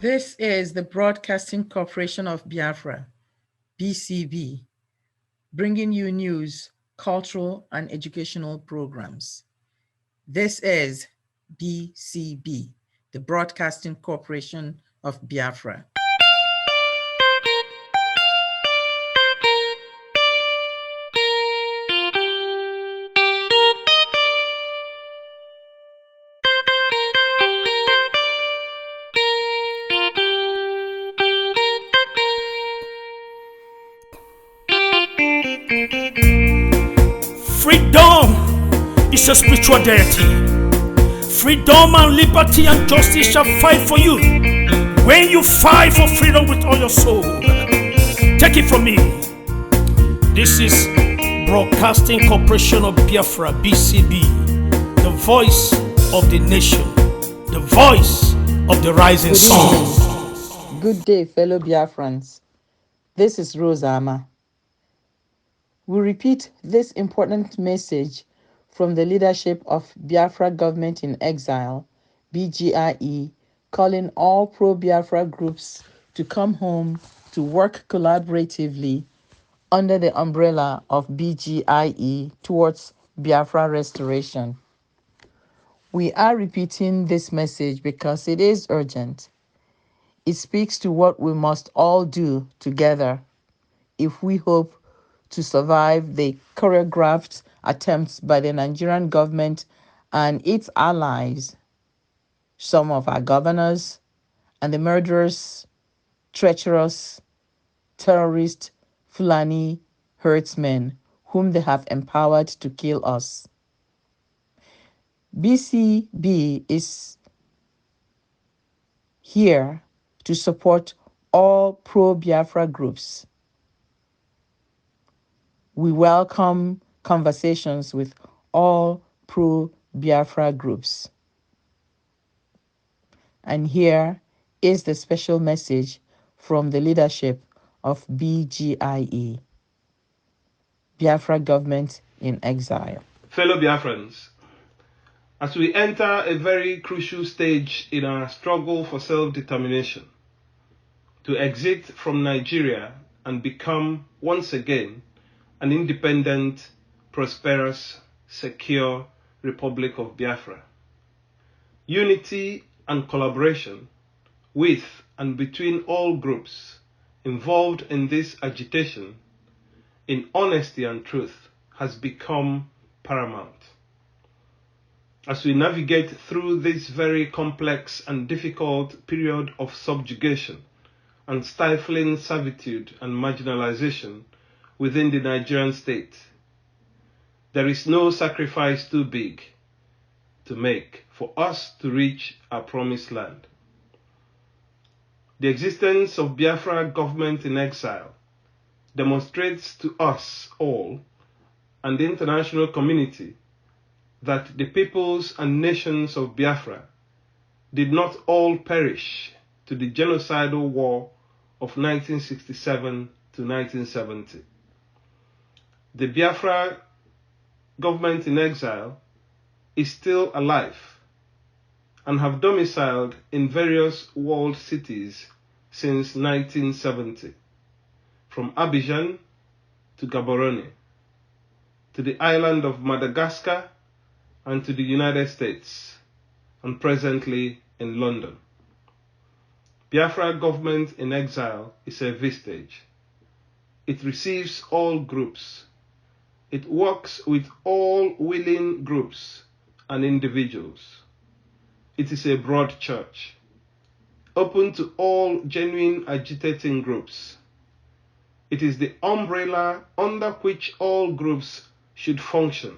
This is the Broadcasting Corporation of Biafra, BCB, bringing you news, cultural, and educational programs. This is BCB, the Broadcasting Corporation of Biafra. Freedom is a spiritual deity. Freedom and liberty and justice shall fight for you. When you fight for freedom with all your soul, take it from me. This is Broadcasting Corporation of Biafra, BCB, the voice of the nation, the voice of the rising sun. Good day, fellow Biafrans. This is Rosama. We repeat this important message from the leadership of Biafra Government in Exile, BGIE, calling all pro-Biafra groups to come home to work collaboratively under the umbrella of BGIE towards Biafra restoration. We are repeating this message because it is urgent. It speaks to what we must all do together if we hope to survive the choreographed attempts by the Nigerian government and its allies, some of our governors, and the murderous, treacherous, terrorist Fulani herdsmen whom they have empowered to kill us. BCB is here to support all pro-Biafra groups. We welcome conversations with all pro-Biafra groups. And here is the special message from the leadership of BGIE, Biafra Government in Exile. Fellow Biafrans, as we enter a very crucial stage in our struggle for self-determination, to exit from Nigeria and become once again an independent, prosperous, secure Republic of Biafra. Unity and collaboration with and between all groups involved in this agitation, in honesty and truth, has become paramount. As we navigate through this very complex and difficult period of subjugation and stifling servitude and marginalization within the Nigerian state, there is no sacrifice too big to make for us to reach our promised land. The existence of Biafra government in exile demonstrates to us all and the international community that the peoples and nations of Biafra did not all perish to the genocidal war of 1967 to 1970. The Biafra government in exile is still alive and have domiciled in various world cities since 1970, from Abidjan to Gaborone, to the island of Madagascar and to the United States, and presently in London. Biafra government in exile is a vestige. It receives all groups. It works with all willing groups and individuals. It is a broad church, open to all genuine agitating groups. It is the umbrella under which all groups should function,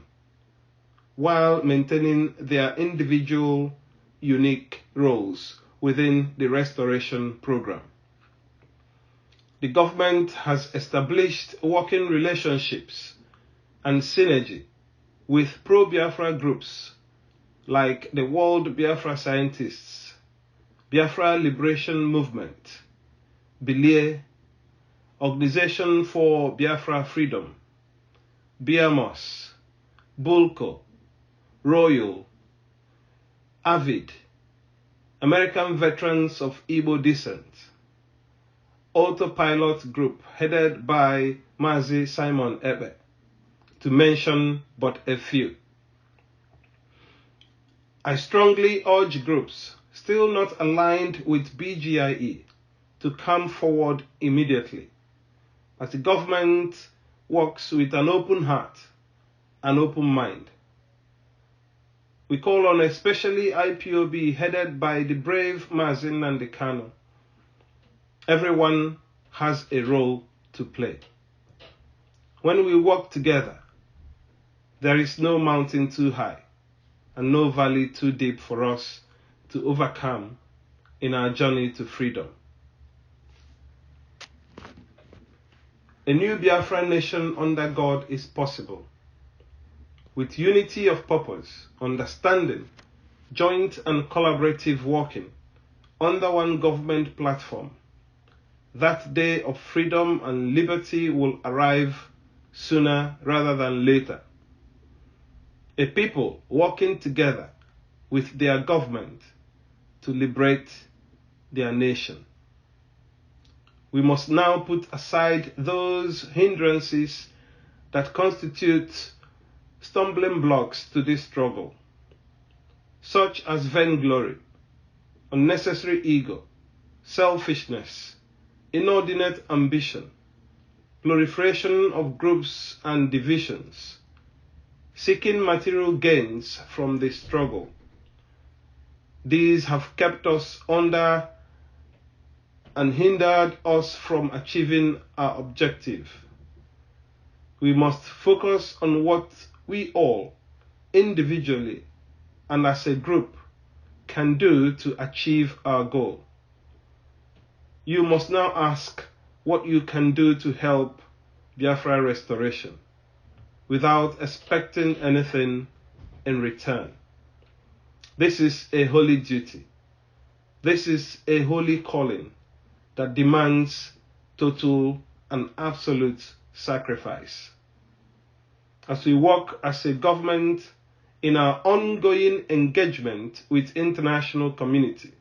while maintaining their individual, unique roles within the restoration program. The government has established working relationships and synergy with pro-Biafra groups like the World Biafra Scientists, Biafra Liberation Movement, Bilie, Organization for Biafra Freedom, Biamos, Bulko, Royal, Avid, American Veterans of Igbo Descent, Autopilot Group headed by Mazi Simon Ebe, to mention but a few. I strongly urge groups still not aligned with BGIE to come forward immediately as the government works with an open heart and open mind. We call on especially IPOB headed by the brave Mazi Nnamdi Kanu. Everyone has a role to play. When we work together, there is no mountain too high and no valley too deep for us to overcome in our journey to freedom. A new Biafran nation under God is possible. With unity of purpose, understanding, joint and collaborative working under one government platform, that day of freedom and liberty will arrive sooner rather than later. A people working together with their government to liberate their nation. We must now put aside those hindrances that constitute stumbling blocks to this struggle, such as vainglory, unnecessary ego, selfishness, inordinate ambition, proliferation of groups and divisions, seeking material gains from the struggle. These have kept us under and hindered us from achieving our objective. We must focus on what we all, individually and as a group, can do to achieve our goal. You must now ask what you can do to help Biafra restoration without expecting anything in return. This is a holy duty. This is a holy calling that demands total and absolute sacrifice. As we work as a government in our ongoing engagement with international community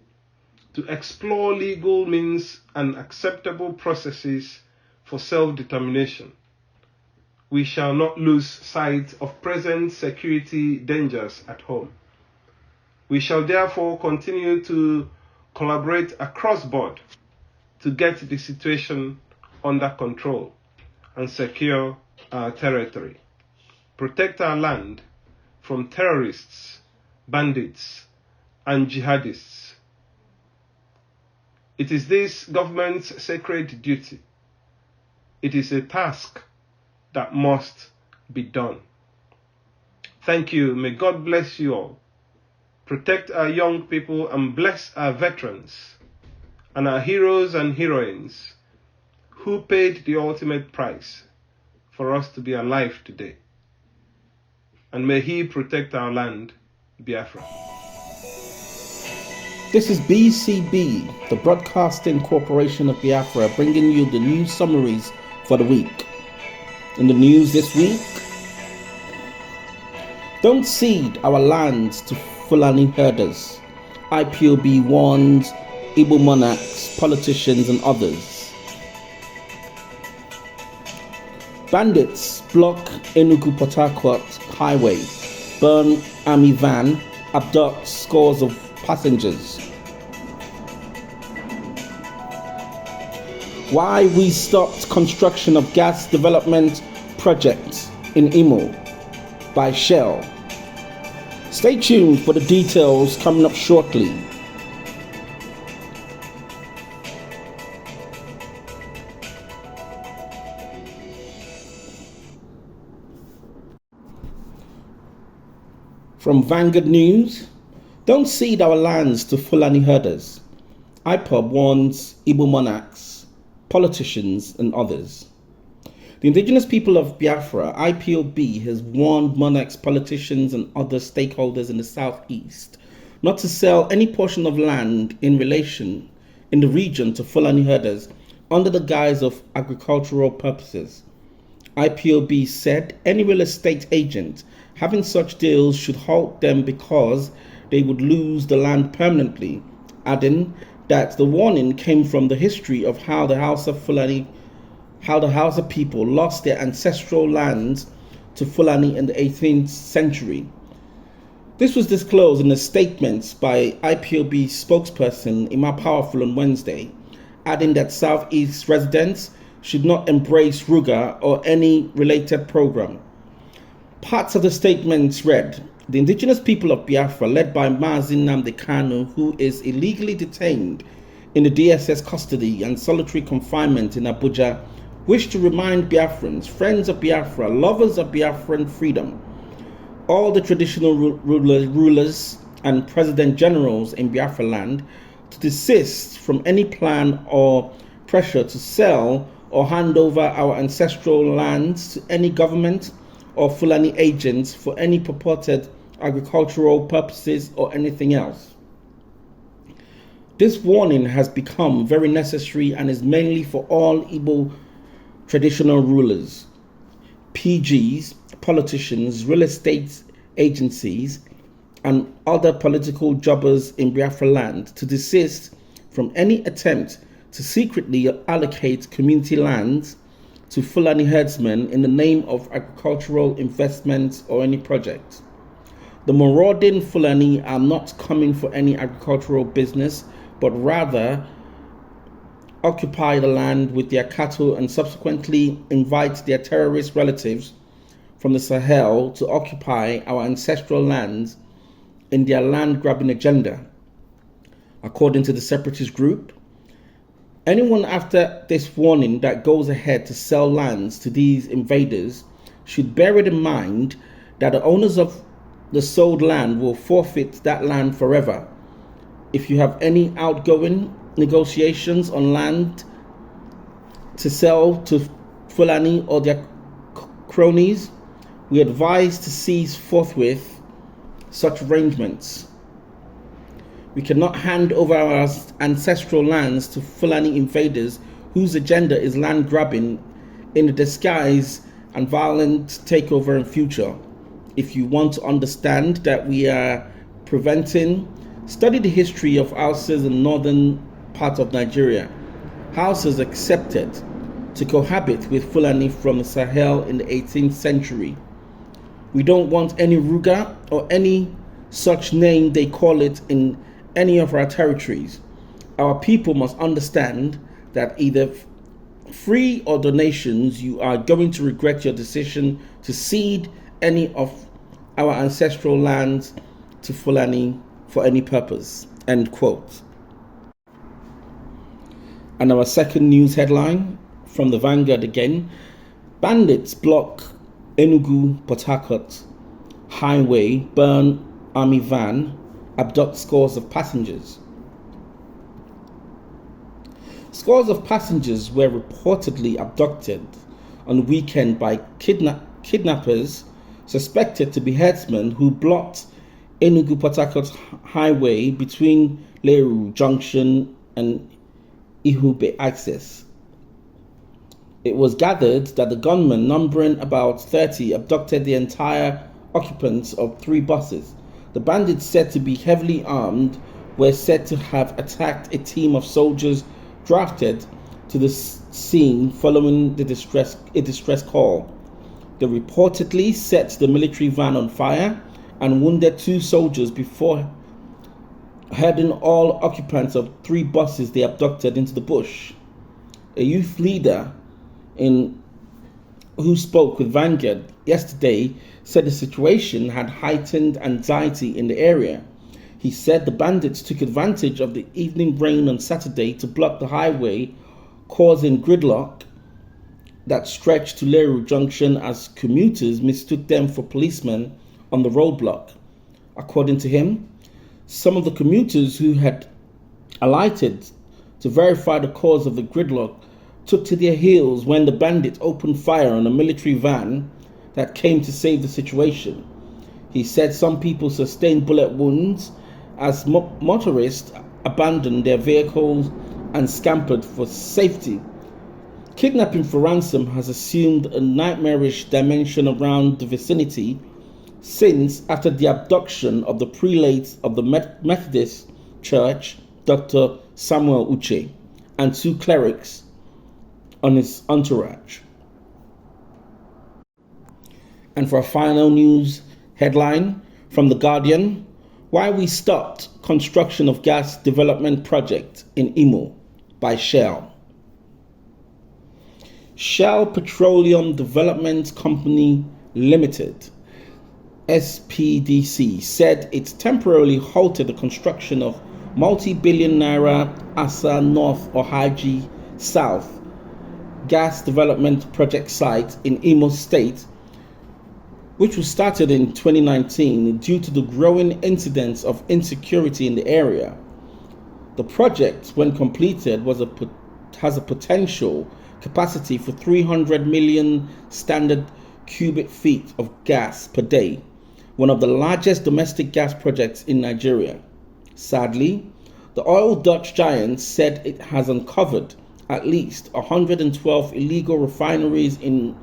to explore legal means and acceptable processes for self-determination, we shall not lose sight of present security dangers at home. We shall therefore continue to collaborate across board to get the situation under control and secure our territory, protect our land from terrorists, bandits, and jihadists. It is this government's sacred duty. It is a task that must be done. Thank you. May God bless you all. Protect our young people and bless our veterans and our heroes and heroines who paid the ultimate price for us to be alive today. And may He protect our land, Biafra. This is BCB, the Broadcasting Corporation of Biafra, bringing you the news summaries for the week. In the news this week, don't cede our lands to Fulani herders. IPOB warns Igbo monarchs, politicians and others. Bandits block Enugu-Port Harcourt highway, burn army van, abduct scores of passengers. Why we stopped construction of gas development projects in Imo by Shell. Stay tuned for the details coming up shortly. From Vanguard News, don't cede our lands to Fulani herders. IPOB warns Igbo monarchs, politicians and others. The indigenous people of Biafra, IPOB, has warned monarchs, politicians and other stakeholders in the southeast not to sell any portion of land in the region to Fulani herders under the guise of agricultural purposes. IPOB said any real estate agent having such deals should halt them because they would lose the land permanently adding that the warning came from the history of how the Hausa people lost their ancestral lands to Fulani in the 18th century. This was disclosed in a statement by IPOB spokesperson Ima Powerful on Wednesday, adding that Southeast residents should not embrace Ruga or any related program. Parts of the statements read, the indigenous people of Biafra, led by Mazi Nnamdi Kanu, who is illegally detained in the DSS custody and solitary confinement in Abuja, wish to remind Biafrans, friends of Biafra, lovers of Biafran freedom, all the traditional rulers and president generals in Biafra land to desist from any plan or pressure to sell or hand over our ancestral lands to any government or Fulani agents for any purported agricultural purposes or anything else. This warning has become very necessary and is mainly for all Igbo traditional rulers, PGs, politicians, real estate agencies, and other political jobbers in Biafra land to desist from any attempt to secretly allocate community lands to Fulani herdsmen in the name of agricultural investments or any project. The marauding Fulani are not coming for any agricultural business, but rather occupy the land with their cattle and subsequently invite their terrorist relatives from the Sahel to occupy our ancestral lands in their land grabbing agenda. According to the separatist group, anyone after this warning that goes ahead to sell lands to these invaders should bear it in mind that the owners of the sold land will forfeit that land forever. If you have any outgoing negotiations on land to sell to Fulani or their cronies, we advise to cease forthwith such arrangements. We cannot hand over our ancestral lands to Fulani invaders whose agenda is land grabbing in a disguise and violent takeover in future. If you want to understand that we are preventing, study the history of Hausas in northern part of Nigeria. Hausas accepted to cohabit with Fulani from the Sahel in the 18th century. We don't want any Ruga or any such name they call it in any of our territories. Our people must understand that either free or donations, you are going to regret your decision to cede any of our ancestral lands to Fulani for any purpose. End quote. And our second news headline from the Vanguard again. Bandits block Enugu-Port Harcourt highway, burn army van, abduct scores of passengers. Scores of passengers were reportedly abducted on the weekend by kidnappers suspected to be herdsmen who blocked Enugu-Port Harcourt highway between Leru Junction and Ihube access. It was gathered that the gunmen, numbering about 30, abducted the entire occupants of 3 buses. The bandits, said to be heavily armed, were said to have attacked a team of soldiers drafted to the scene following a distress call. They reportedly set the military van on fire and wounded 2 soldiers before herding all occupants of 3 buses they abducted into the bush. A youth leader who spoke with Vanguard yesterday said the situation had heightened anxiety in the area. He said the bandits took advantage of the evening rain on Saturday to block the highway, causing gridlock that stretched to Leru Junction as commuters mistook them for policemen on the roadblock. According to him, some of the commuters who had alighted to verify the cause of the gridlock took to their heels when the bandits opened fire on a military van that came to save the situation. He said some people sustained bullet wounds as motorists abandoned their vehicles and scampered for safety. Kidnapping for ransom has assumed a nightmarish dimension around the vicinity since after the abduction of the prelates of the Methodist Church Dr. Samuel Uche, and 2 clerics on his entourage. And for a final news headline from The Guardian, why we stopped construction of gas development project in Imo by Shell. Shell Petroleum Development Company Limited, SPDC, said it temporarily halted the construction of multi-billion naira Asa North Ohaji South gas development project site in Imo State, which was started in 2019 due to the growing incidence of insecurity in the area. The project, when completed, has a potential capacity for 300 million standard cubic feet of gas per day, one of the largest domestic gas projects in Nigeria. Sadly, the oil Dutch giant said it has uncovered at least 112 illegal refineries in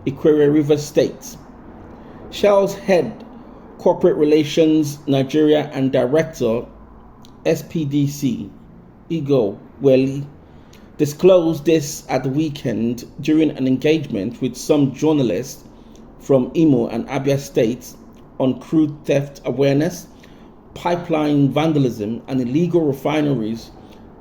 Ikwerre River State. Shell's head corporate relations Nigeria and director SPDC, Igor Welly, disclosed this at the weekend during an engagement with some journalists from Imo and Abia states on crude theft awareness, pipeline vandalism, and illegal refineries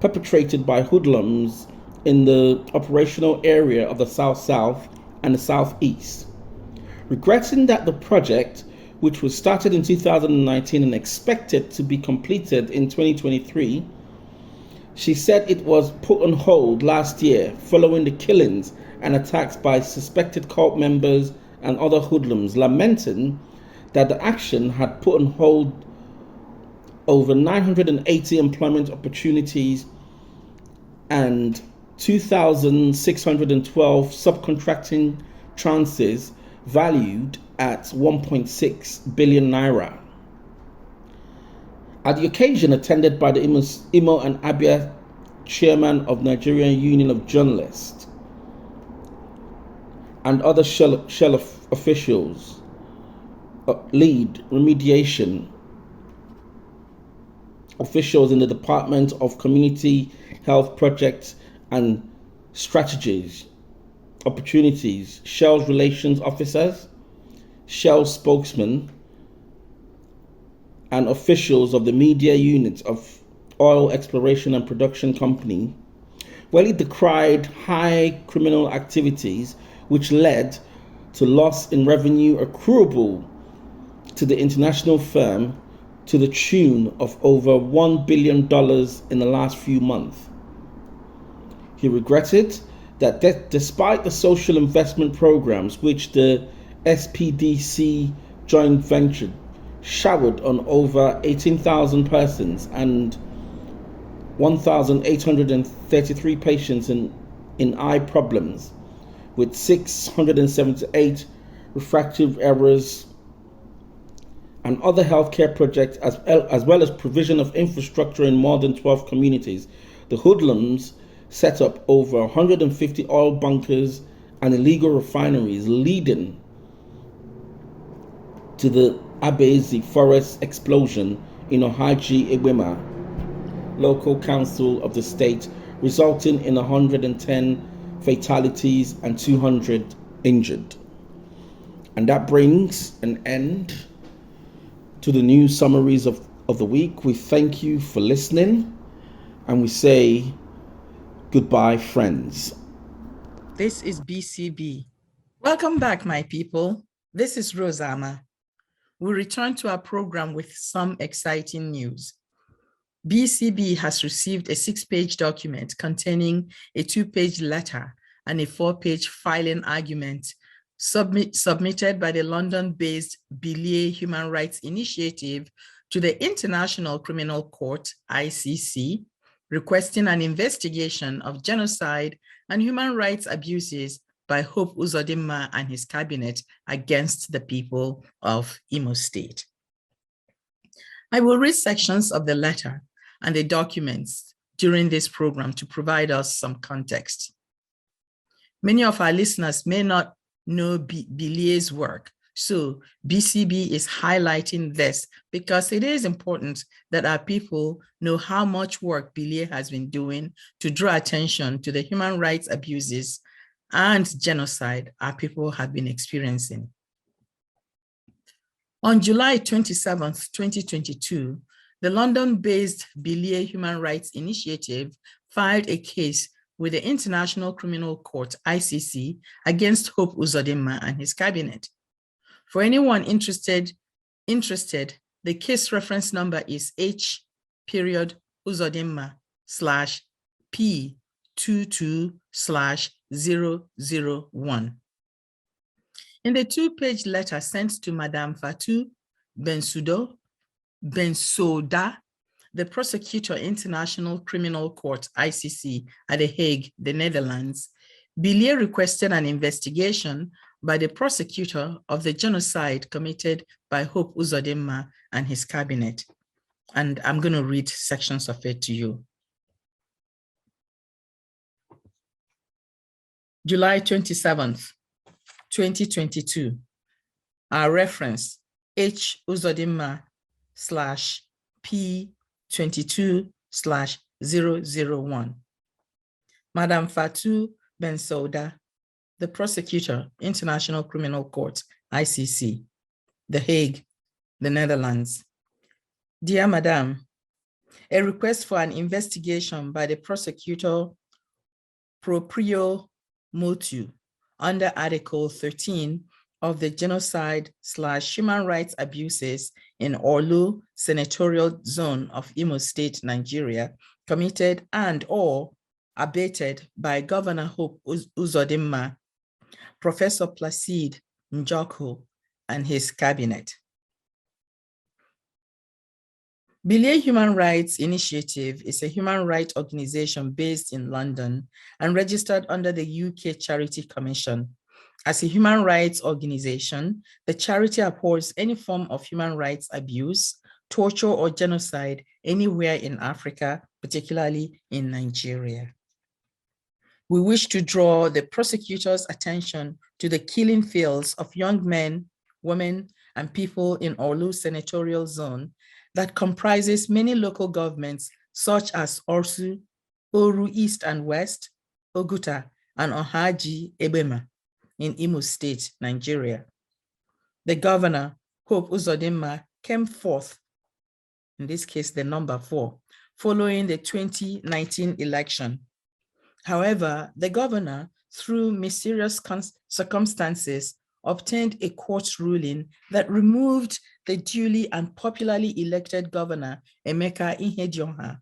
perpetrated by hoodlums in the operational area of the South-South and the Southeast. Regretting that the project, which was started in 2019 and expected to be completed in 2023, she said it was put on hold last year following the killings and attacks by suspected cult members and other hoodlums, lamenting that the action had put on hold over 980 employment opportunities and 2,612 subcontracting chances valued at 1.6 billion naira. At the occasion attended by the Imo and Abia chairman of Nigerian Union of Journalists and other Shell officials, lead remediation officials in the Department of Community Health Projects and Strategies, Opportunities, Shell's relations officers, Shell spokesmen, and officials of the media unit of Oil Exploration and Production Company, well, he decried high criminal activities which led to loss in revenue accruable to the international firm to the tune of over $1 billion in the last few months. He regretted that despite the social investment programs which the SPDC joint venture showered on over 18,000 persons and 1,833 patients in eye problems, with 678 refractive errors and other healthcare projects, as well as provision of infrastructure in more than 12 communities, the hoodlums set up over 150 oil bunkers and illegal refineries, leading to the Abezi forest explosion in Ohaji Egbema, local council of the state, resulting in 110 fatalities and 200 injured. And that brings an end to the news summaries of the week. We thank you for listening and we say goodbye, friends. This is BCB. Welcome back, my people. This is Rosama. We return to our program with some exciting news. BCB has received a 6-page document containing a 2-page letter and a 4-page filing argument submitted by the London-based Billier Human Rights Initiative to the International Criminal Court, ICC, requesting an investigation of genocide and human rights abuses by Hope Uzodinma and his cabinet against the people of Imo State. I will read sections of the letter and the documents during this program to provide us some context. Many of our listeners may not know Billier's work, So BCB is highlighting this because it is important that our people know how much work Bilie has been doing to draw attention to the human rights abuses and genocide our people have been experiencing. On July 27th, 2022, the London-based Bilie Human Rights Initiative filed a case with the International Criminal Court, ICC, against Hope Uzodinma and his cabinet. For anyone interested, the case reference number is H.Uzodinma/P22/001. In the two-page letter sent to Madame Fatou Bensouda, the prosecutor, International Criminal Court, ICC, at The Hague, the Netherlands, Bilie requested an investigation by the prosecutor of the genocide committed by Hope Uzodinma and his cabinet. And I'm going to read sections of it to you. July 27th, 2022. Our reference, H.Uzodinma/P22/001. Madame Fatou Bensouda, the prosecutor, International Criminal Court, ICC, The Hague, the Netherlands. Dear Madam, a request for an investigation by the prosecutor proprio motu under Article 13 of the Genocide/Human Rights Abuses in Orlu Senatorial Zone of Imo State, Nigeria, committed and or abated by Governor Hope Uzodinma, Professor Placide Njoko, and his cabinet. Bilie Human Rights Initiative is a human rights organization based in London and registered under the UK Charity Commission. As a human rights organization, the charity abhors any form of human rights abuse, torture, or genocide anywhere in Africa, particularly in Nigeria. We wish to draw the prosecutor's attention to the killing fields of young men, women, and people in Orlu Senatorial Zone that comprises many local governments such as Orsu, Oru East and West, Oguta, and Ohaji Ebema in Imo State, Nigeria. The governor, Hope Uzodinma, came fourth, in this case the number 4, following the 2019 election. However, the governor, through mysterious circumstances, obtained a court ruling that removed the duly and popularly elected governor, Emeka Ihedioha,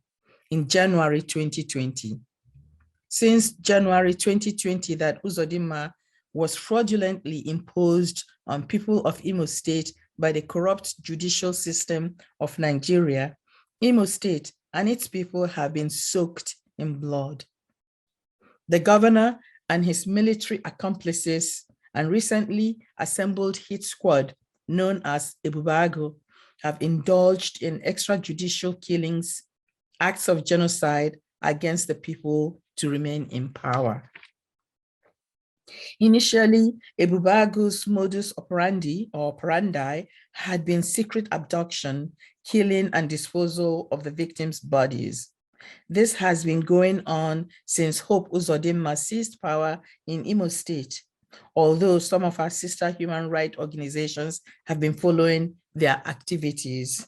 in January 2020. Since January 2020 that Uzodinma was fraudulently imposed on people of Imo State by the corrupt judicial system of Nigeria, Imo State and its people have been soaked in blood. The governor and his military accomplices and recently assembled hit squad known as Ebubago have indulged in extrajudicial killings, acts of genocide against the people to remain in power. Initially, Ebubago's modus operandi had been secret abduction, killing, and disposal of the victims' bodies. This has been going on since Hope Uzodinma seized power in Imo State, although some of our sister human rights organizations have been following their activities.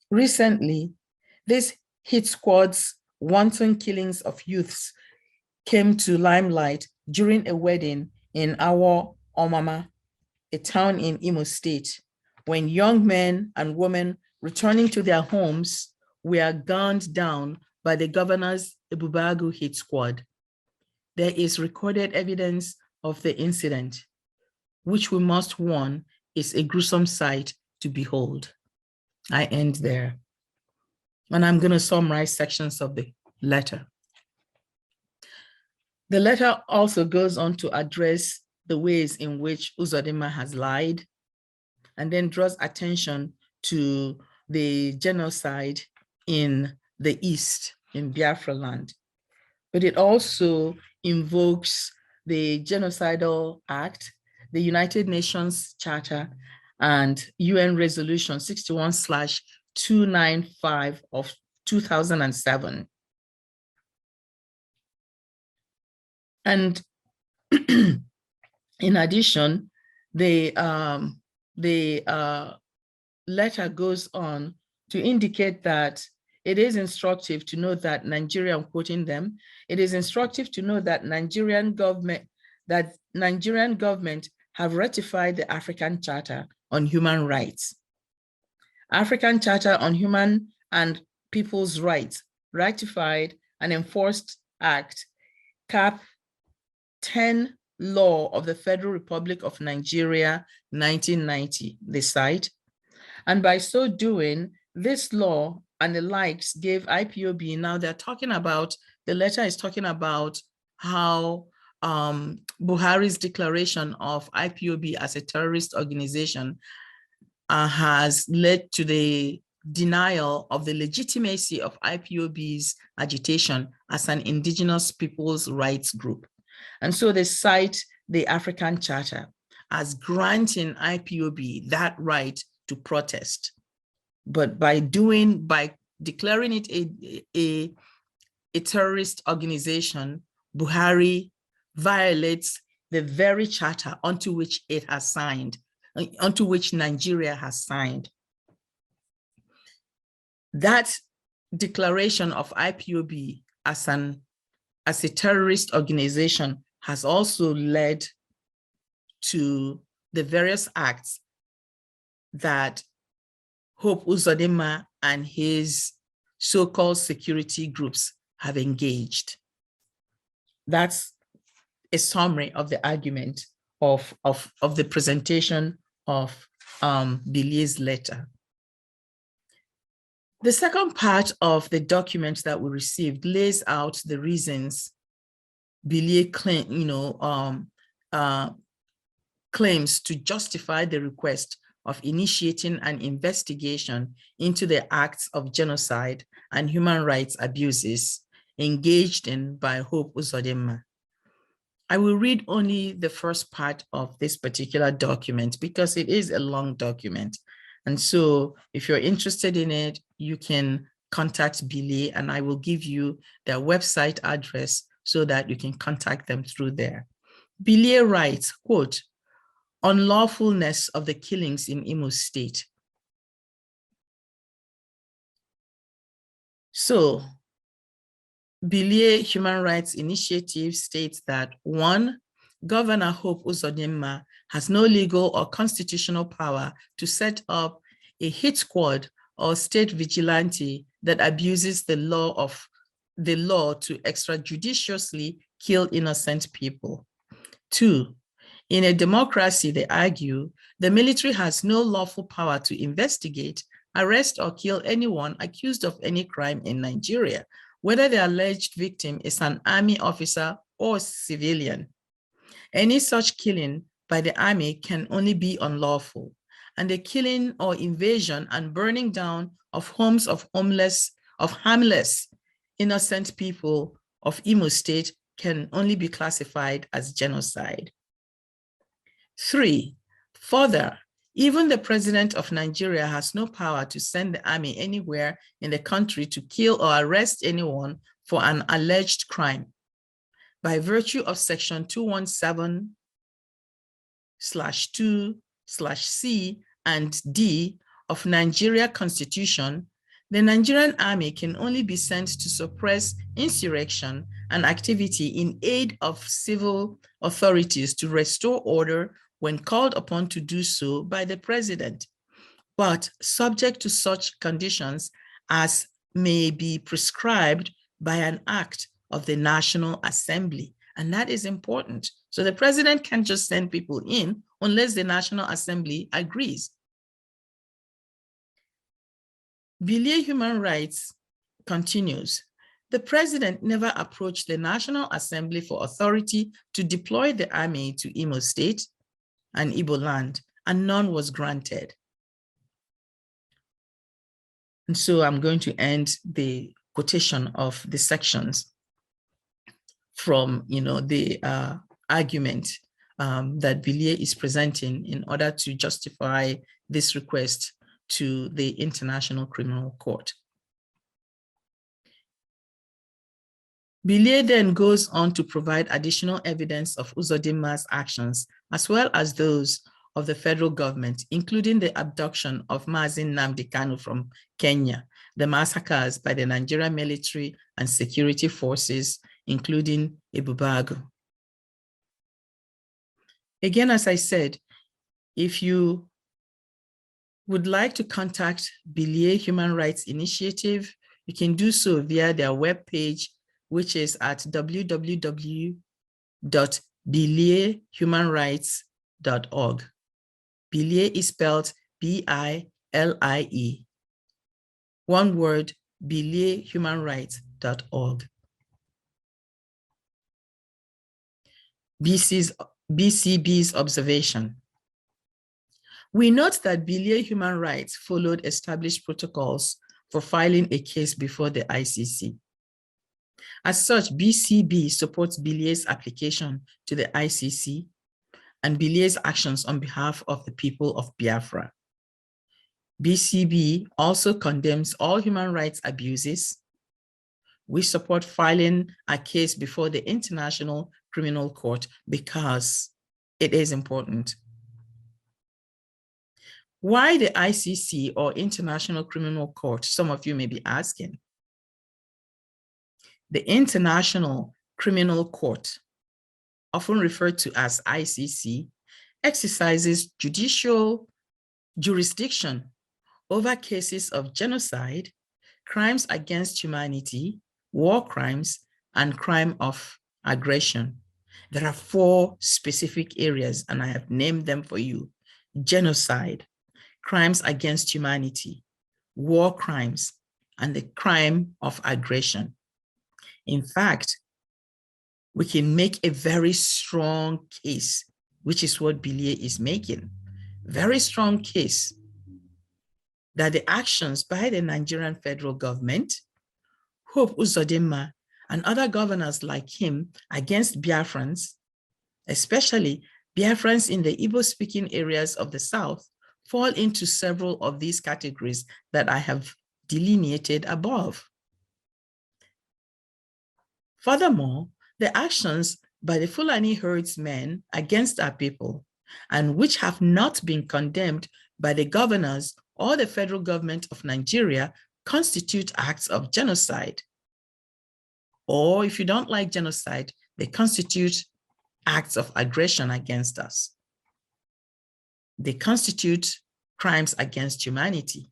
Recently, this hit squad's wanton killings of youths came to limelight during a wedding in Awo Omama, a town in Imo State, when young men and women returning to their homes were gunned down by the governor's Ebubago hit squad. There is recorded evidence of the incident, which we must warn is a gruesome sight to behold. I end there. And I'm going to summarize sections of the letter. The letter also goes on to address the ways in which Uzodinma has lied, and then draws attention to the genocide in the East, in Biafra land. But it also invokes the Genocidal Act the United Nations Charter and UN Resolution 61/295 of 2007. And in addition, the letter goes on to indicate that it is instructive to note that Nigeria, I'm quoting them, it is instructive to note that Nigerian government have ratified the African Charter on Human Rights. African Charter on Human and People's Rights, ratified and enforced Act Cap 10 Law of the Federal Republic of Nigeria, 1990, they cite. And by so doing, this law and the likes gave IPOB, now they're talking about, the letter is talking about how Buhari's declaration of IPOB as a terrorist organization has led to the denial of the legitimacy of IPOB's agitation as an indigenous people's rights group. And so they cite the African Charter as granting IPOB that right to protest. But by declaring it a terrorist organization, Buhari violates the very charter onto which it has signed, onto which Nigeria has signed. That declaration of IPOB as a terrorist organization has also led to the various acts that Hope Uzodinma and his so-called security groups have engaged. That's a summary of the argument of the presentation of Bilie's letter. The second part of the document that we received lays out the reasons Bilie claims to justify the request of initiating an investigation into the acts of genocide and human rights abuses engaged in by Hope Uzodinma. I will read only the first part of this particular document because it is a long document. And so if you're interested in it, you can contact Bilie and I will give you their website address so that you can contact them through there. Bilie writes, quote, unlawfulness of the killings in Imo State. So Bilie Human Rights Initiative states that 1, Governor Hope Uzodinma has no legal or constitutional power to set up a hit squad or state vigilante that abuses the law to extrajudiciously kill innocent people. 2, in a democracy, they argue, the military has no lawful power to investigate, arrest, or kill anyone accused of any crime in Nigeria, whether the alleged victim is an army officer or civilian. Any such killing by the army can only be unlawful, and the killing or invasion and burning down of homes of harmless, innocent people of Imo State can only be classified as genocide. 3, further, even the president of Nigeria has no power to send the army anywhere in the country to kill or arrest anyone for an alleged crime. By virtue of Section 217/2/C and D of Nigeria Constitution, the Nigerian army can only be sent to suppress insurrection and activity in aid of civil authorities to restore order when called upon to do so by the president, but subject to such conditions as may be prescribed by an act of the National Assembly. And that is important. So the president can't just send people in unless the National Assembly agrees. Bilie Human Rights continues, the president never approached the National Assembly for authority to deploy the army to Imo State and Igbo land, and none was granted. And so I'm going to end the quotation of the sections from the argument that Bilie is presenting in order to justify this request to the International Criminal Court. Bilie then goes on to provide additional evidence of Uzodimma's actions, as well as those of the federal government, including the abduction of Mazi Nnamdi Kanu from Kenya, the massacres by the Nigerian military and security forces, including Ebubago. Again, as I said, if you would like to contact Bilie Human Rights Initiative, you can do so via their webpage, which is at www.biliehumanrights.org. Bilie is spelled B-I-L-I-E. One word, biliehumanrights.org. BCB's observation. We note that Bilie Human Rights followed established protocols for filing a case before the ICC. As such, BCB supports Bilie's application to the ICC and Bilie's actions on behalf of the people of Biafra. BCB also condemns all human rights abuses. We support filing a case before the International Criminal Court because it is important. Why the ICC or International Criminal Court? Some of you may be asking. The International Criminal Court, often referred to as ICC, exercises judicial jurisdiction over cases of genocide, crimes against humanity, war crimes, and crime of aggression. There are 4 specific areas, and I have named them for you: genocide, crimes against humanity, war crimes, and the crime of aggression. In fact, we can make a very strong case, which is what Bilie is making. Very strong case that the actions by the Nigerian federal government, Hope Uzodimma, and other governors like him against Biafrans, especially Biafrans in the Igbo-speaking areas of the South, fall into several of these categories that I have delineated above. Furthermore, the actions by the Fulani herdsmen against our people, and which have not been condemned by the governors or the federal government of Nigeria, constitute acts of genocide. Or if you don't like genocide, they constitute acts of aggression against us. They constitute crimes against humanity.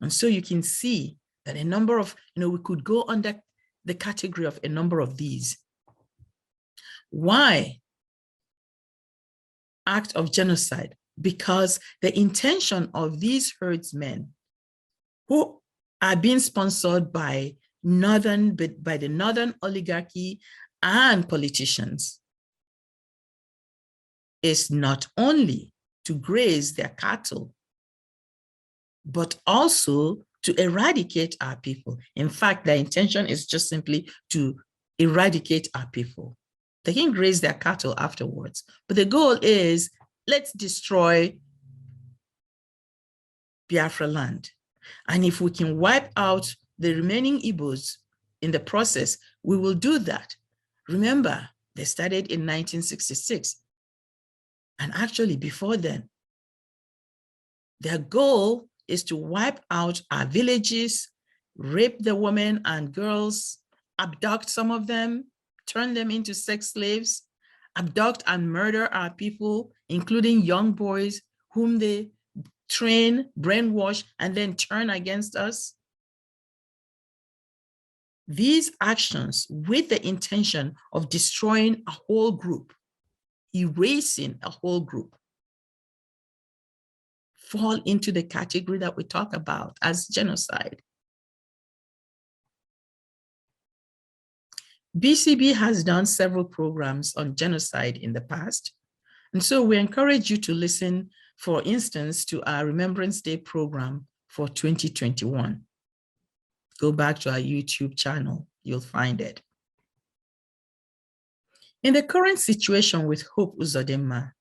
And so you can see that a number of, we could go under the category of a number of these. Why act of genocide? Because the intention of these herdsmen, who are being sponsored by the northern oligarchy and politicians, is not only to graze their cattle, but also to eradicate our people. In fact, their intention is just simply to eradicate our people. They can graze their cattle afterwards, but the goal is, let's destroy Biafra land. And if we can wipe out the remaining Igbos in the process, we will do that. Remember, they started in 1966. And actually before then, their goal is to wipe out our villages, rape the women and girls, abduct some of them, turn them into sex slaves, abduct and murder our people, including young boys whom they train, brainwash, and then turn against us. These actions with the intention of destroying a whole group, erasing a whole group, fall into the category that we talk about as genocide. BCB has done several programs on genocide in the past. And so we encourage you to listen, for instance, to our Remembrance Day program for 2021. Go back to our YouTube channel, you'll find it. In the current situation with Hope Uzodinma,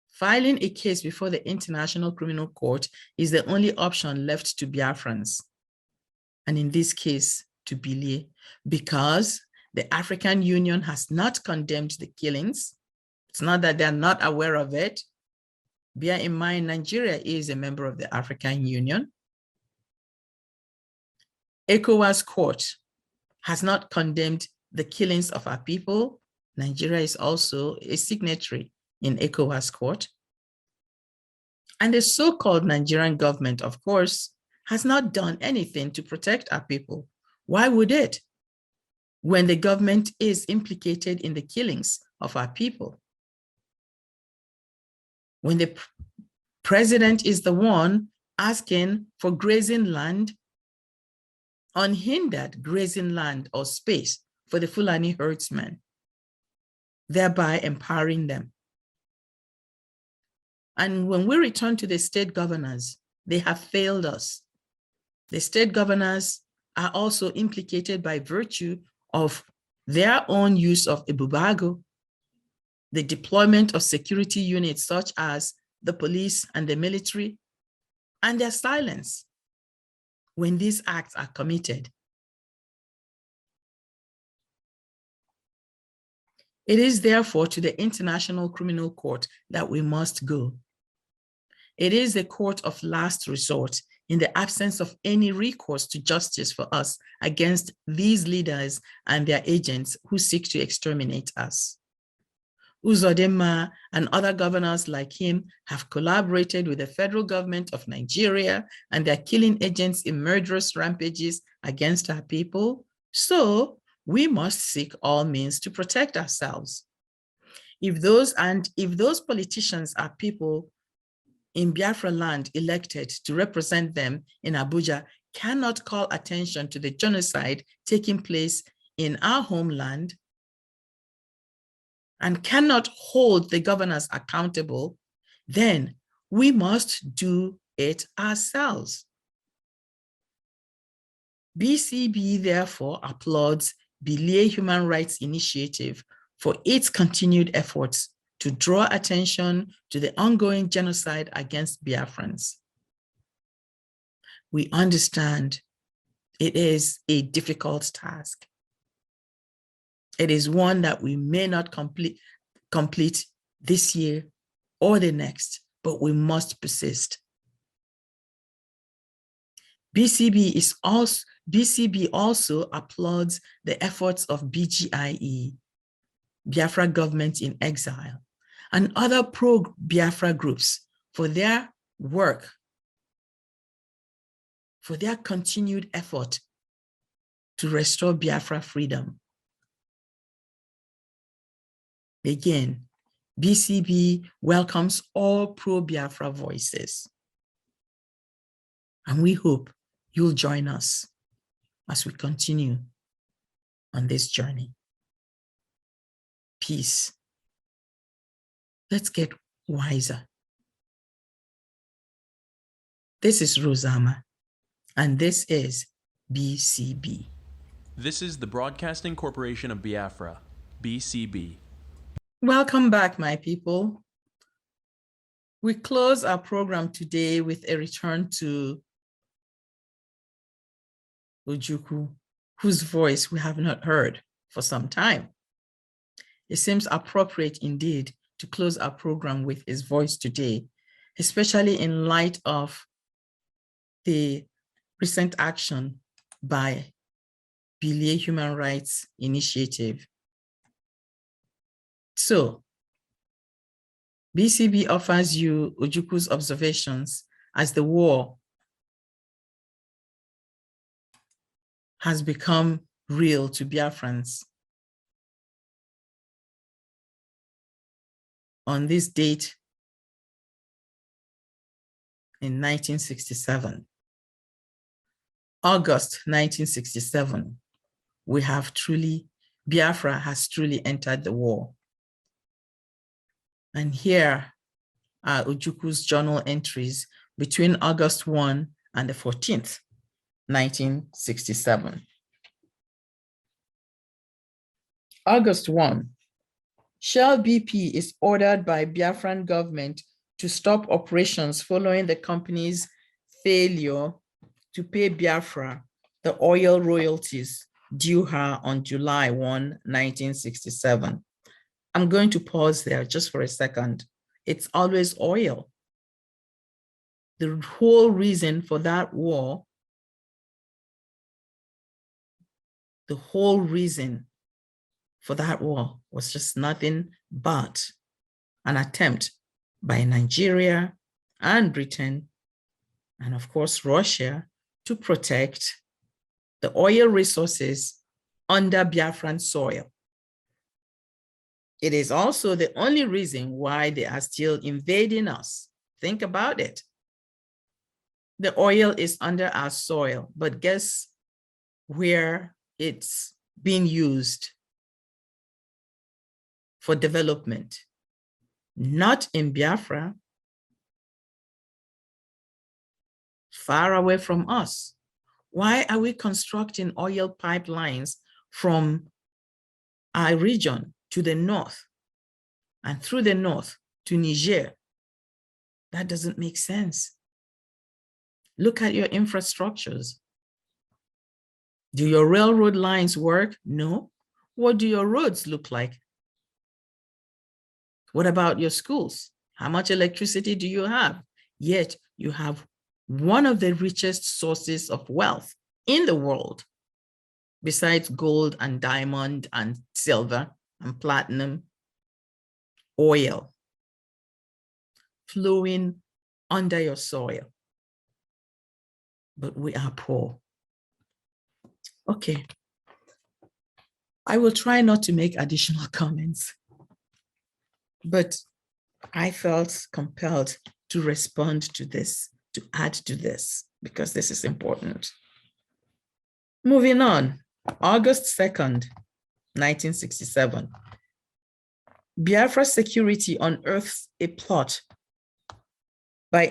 filing a case before the International Criminal Court is the only option left to Biafrans, and in this case, to Bilie, because the African Union has not condemned the killings. It's not that they're not aware of it. Bear in mind, Nigeria is a member of the African Union. ECOWAS court has not condemned the killings of our people. Nigeria is also a signatory in ECOWAS court. And the so-called Nigerian government, of course, has not done anything to protect our people. Why would it, when the government is implicated in the killings of our people? When the president is the one asking for grazing land, unhindered grazing land or space for the Fulani herdsmen, thereby empowering them. And when we return to the state governors, they have failed us. The state governors are also implicated by virtue of their own use of Ibubago, the deployment of security units such as the police and the military, and their silence when these acts are committed. It is therefore to the International Criminal Court that we must go. It is the court of last resort in the absence of any recourse to justice for us against these leaders and their agents who seek to exterminate us. Uzodinma and other governors like him have collaborated with the federal government of Nigeria and their killing agents in murderous rampages against our people. So we must seek all means to protect ourselves. If those politicians are people in Biafra land elected to represent them in Abuja cannot call attention to the genocide taking place in our homeland and cannot hold the governors accountable, then we must do it ourselves. BCB therefore applauds Bilie Human Rights Initiative for its continued efforts to draw attention to the ongoing genocide against Biafrans. We understand it is a difficult task. It is one that we may not complete this year or the next, but we must persist. BCB also applauds the efforts of BGIE, Biafra Government in Exile, and other pro-Biafra groups for their work, for their continued effort to restore Biafra freedom. Again, BCB welcomes all pro-Biafra voices. And we hope you'll join us as we continue on this journey. Peace. Let's get wiser. This is Rosama, and this is BCB. This is the Broadcasting Corporation of Biafra, BCB. Welcome back, my people. We close our program today with a return to Ojukwu, whose voice we have not heard for some time. It seems appropriate indeed to close our program with his voice today, especially in light of the recent action by Bilie Human Rights Initiative. So, BCB offers you Ojukwu's observations as the war has become real to Biafrans on this date in 1967. August 1967, Biafra has truly entered the war. And here are Ojukwu's journal entries between August 1 and the 14th, 1967. August 1, Shell BP is ordered by Biafran government to stop operations following the company's failure to pay Biafra the oil royalties due her on July 1, 1967. I'm going to pause there just for a second. It's always oil. The whole reason for that war, was just nothing but an attempt by Nigeria and Britain, and of course Russia, to protect the oil resources under Biafran soil. It is also the only reason why they are still invading us. Think about it. The oil is under our soil, but guess where it's being used for development? Not in Biafra, far away from us. Why are we constructing oil pipelines from our region to the north and through the north to Niger? That doesn't make sense. Look at your infrastructures. Do your railroad lines work? No. What do your roads look like? What about your schools? How much electricity do you have? Yet you have one of the richest sources of wealth in the world, besides gold and diamond and silver and platinum, oil flowing under your soil. But we are poor. Okay. I will try not to make additional comments, but I felt compelled to respond to this, to add to this, because this is important. Moving on, August 2nd, 1967. Biafra Security unearths a plot by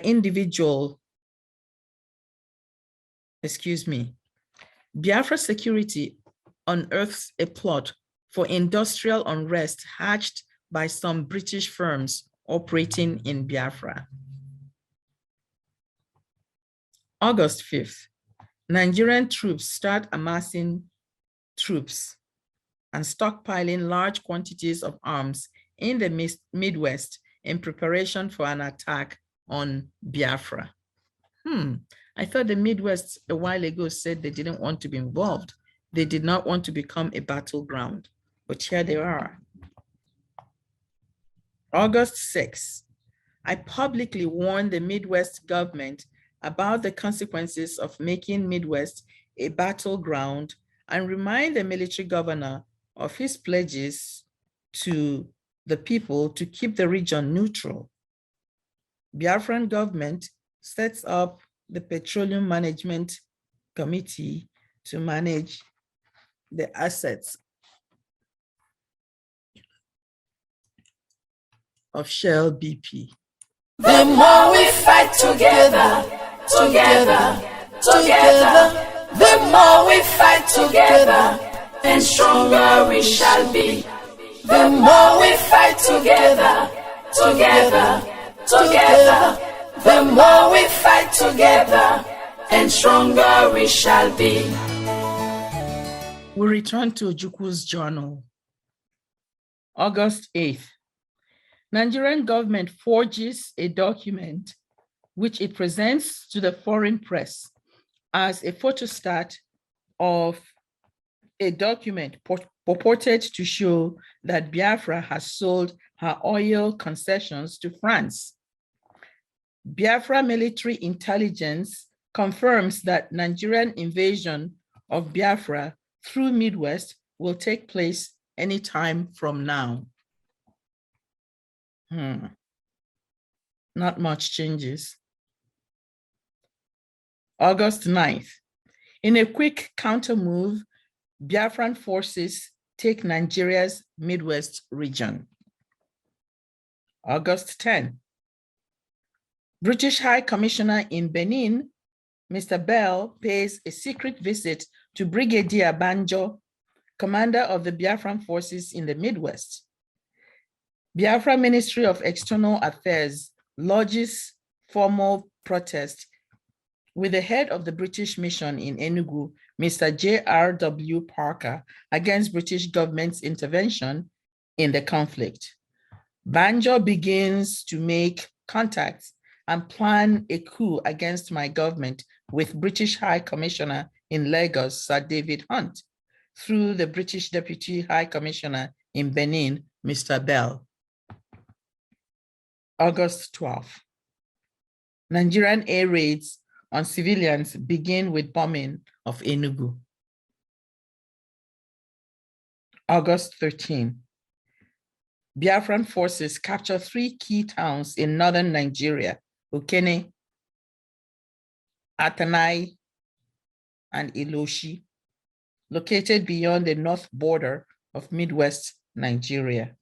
Biafra Security unearths a plot for industrial unrest hatched by some British firms operating in Biafra. August 5th, Nigerian troops start amassing troops and stockpiling large quantities of arms in the Midwest in preparation for an attack on Biafra. I thought the Midwest a while ago said they didn't want to be involved. They did not want to become a battleground, but here they are. August 6th, I publicly warned the Midwest government about the consequences of making Midwest a battleground and remind the military governor of his pledges to the people to keep the region neutral. Biafran government sets up the Petroleum Management Committee to manage the assets of Shell BP. The more we fight together, the more we fight together, and stronger we shall be. The more we fight together, the more we fight together, and stronger we shall be. We return to Ojukwu's journal. August 8th. Nigerian government forges a document which it presents to the foreign press as a photostat of a document purported to show that Biafra has sold her oil concessions to France. Biafra military intelligence confirms that Nigerian invasion of Biafra through Midwest will take place anytime from now. Not much changes. August 9th. In a quick counter move, Biafran forces take Nigeria's Midwest region. August 10. British High Commissioner in Benin, Mr. Bell, pays a secret visit to Brigadier Banjo commander of the Biafran forces in the Midwest. Biafra Ministry of External Affairs lodges formal protest with the head of the British mission in Enugu, Mr. J.R.W. Parker, against British government's intervention in the conflict. Banjo begins to make contacts and plan a coup against my government with British High Commissioner in Lagos, Sir David Hunt, through the British Deputy High Commissioner in Benin, Mr. Bell. August 12. Nigerian air raids on civilians begin with bombing of Enugu. August 13. Biafran forces capture 3 key towns in northern Nigeria, Okene, Atanai, and Iloshi, located beyond the north border of Midwest Nigeria.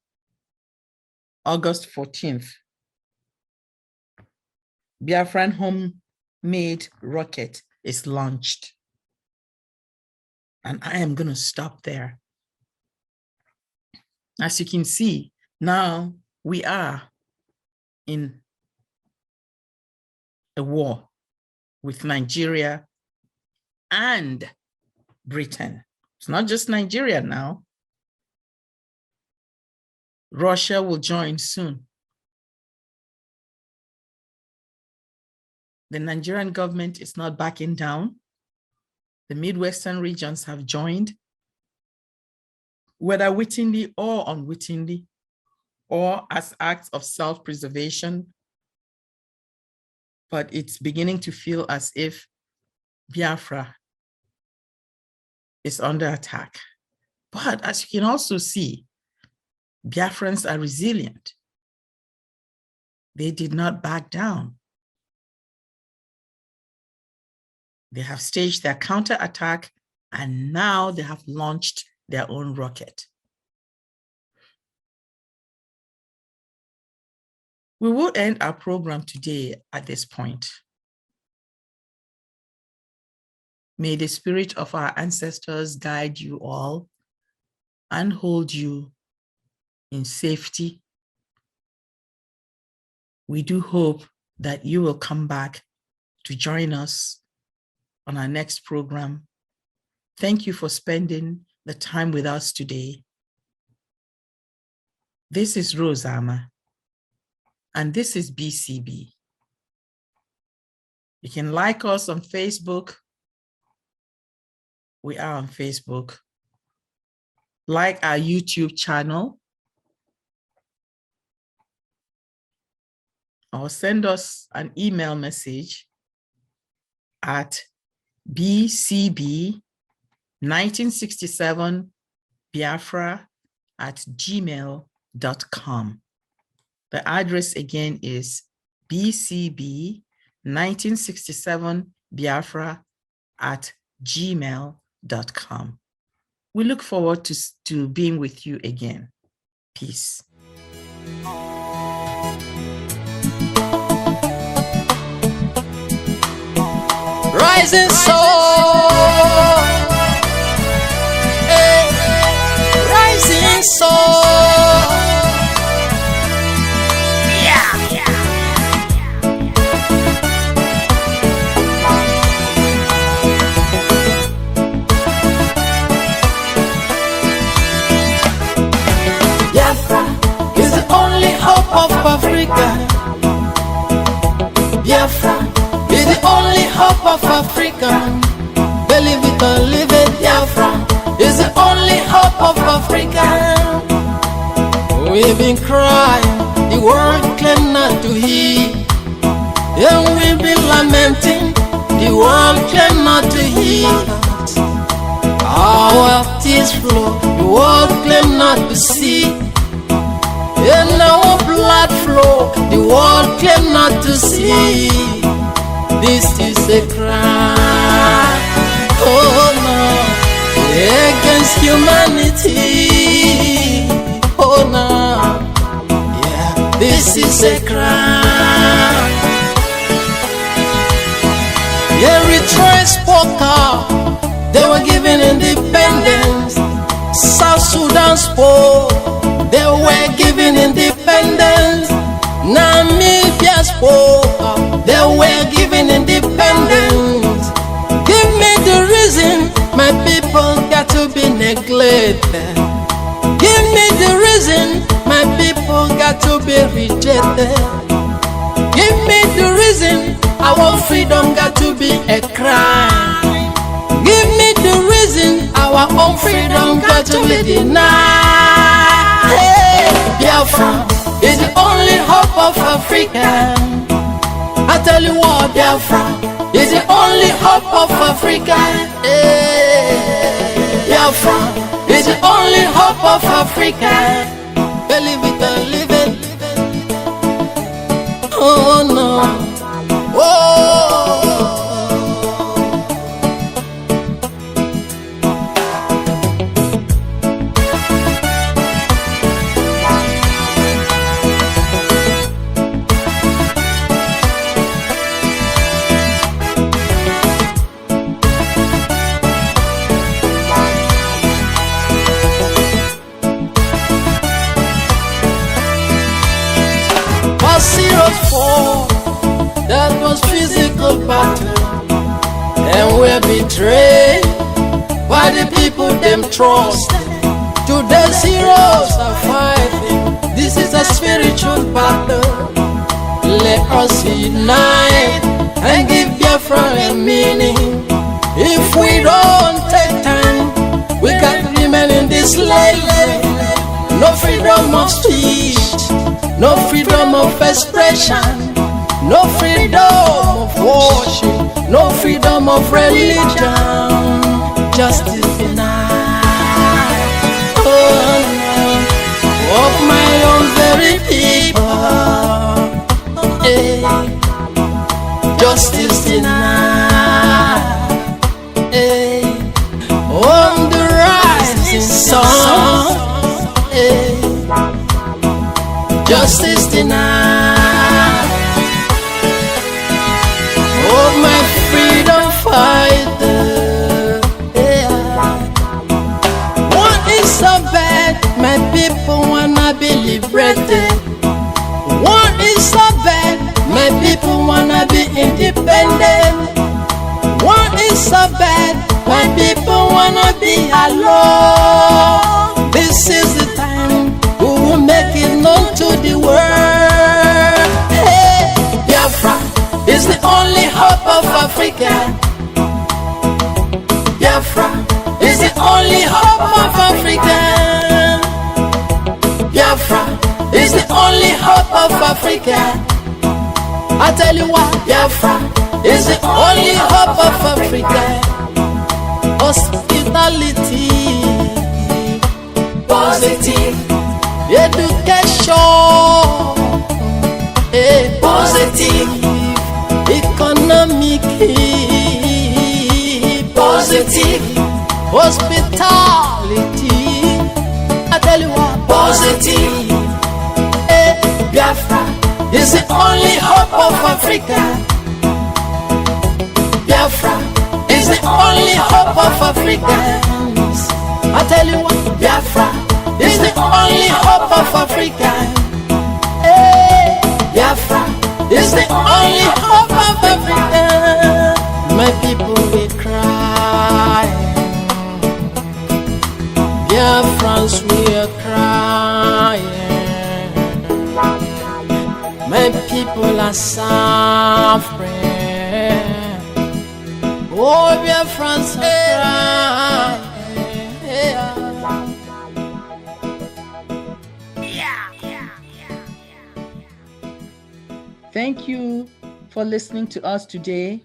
August 14th. Biafran homemade rocket is launched. And I am going to stop there. As you can see, now we are in a war with Nigeria and Britain. It's not just Nigeria now. Russia will join soon. The Nigerian government is not backing down. The Midwestern regions have joined, whether wittingly or unwittingly, or as acts of self-preservation. But it's beginning to feel as if Biafra is under attack. But as you can also see, Biafrans are resilient. They did not back down. They have staged their counterattack, and now they have launched their own rocket. We will end our program today at this point. May the spirit of our ancestors guide you all and hold you in safety. We do hope that you will come back to join us on our next program. Thank you for spending the time with us today. This is Rosama, and this is BCB. You can like us on Facebook. We are on Facebook. Like our YouTube channel, or send us an email message at bcb1967biafra@gmail.com. The address again is bcb1967biafra@gmail.com. We look forward to being with you again. Peace. Rising soul, rising soul. Biafra is the only hope of Africa. Biafra is the only hope of Africa. Believe it or leave it, Biafra is the only hope of Africa. We've been crying, the world claim not to hear. And we've been lamenting, the world claim not to hear. Our tears flow, the world claim not to see. And our blood flow, the world claim not to see. This is a crime, oh no, against humanity, oh no, yeah, this is a crime. Eritrea spoke out, they were given independence spoke, they were given independence. Namibia spoke, they were given independence. Give me the reason my people got to be neglected. Give me the reason my people got to be rejected. Give me the reason our freedom got to be a crime. Give me the reason our own freedom got to be denied. Hey, Biafra is the only hope of Africa. I tell you what, Biafra is the only hope of Africa. Hey, Biafra is the only hope of Africa. Believe it or leave it. Oh no. Oh. That was physical battle, and we're betrayed by the people them trust. Today's heroes are fighting. This is a spiritual battle. Let us unite and give Biafra a meaning. If we don't take time, we can remain in this slavery. No freedom of speech, no freedom of expression, no freedom of worship, no freedom of religion. Justice denied. Oh no, of my own very people. Hey. Justice denied. Hey. On the rising sun. Hey. Justice denied. Oh, my freedom fighter. Yeah. What is so bad? My people wanna be liberated. What is so bad? My people wanna be independent. What is so bad? My people wanna be alone. This is the time we will make it known to the world. Hey, Biafra is the only hope of Africa. Biafra is the only hope of Africa. Biafra is the only hope of Africa. I tell you what, Biafra is the only hope of Africa. Hospitality, positive education, positive economic, positive hospitality. I tell you what, positive. Biafra is the only hope of Africa. Biafra is the only hope of Africans. I tell you what, Biafra is the only hope of Africa. Hey, Biafra is the only hope of Africa. My people will cry. Biafrans will cry. My people are suffering. Oh, Biafrans are crying. Thank you for listening to us today.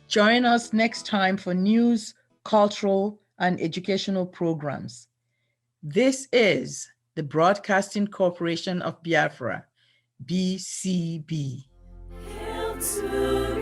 Join us next time for news, cultural, and educational programs. This is the Broadcasting Corporation of Biafra, BCB. Hail to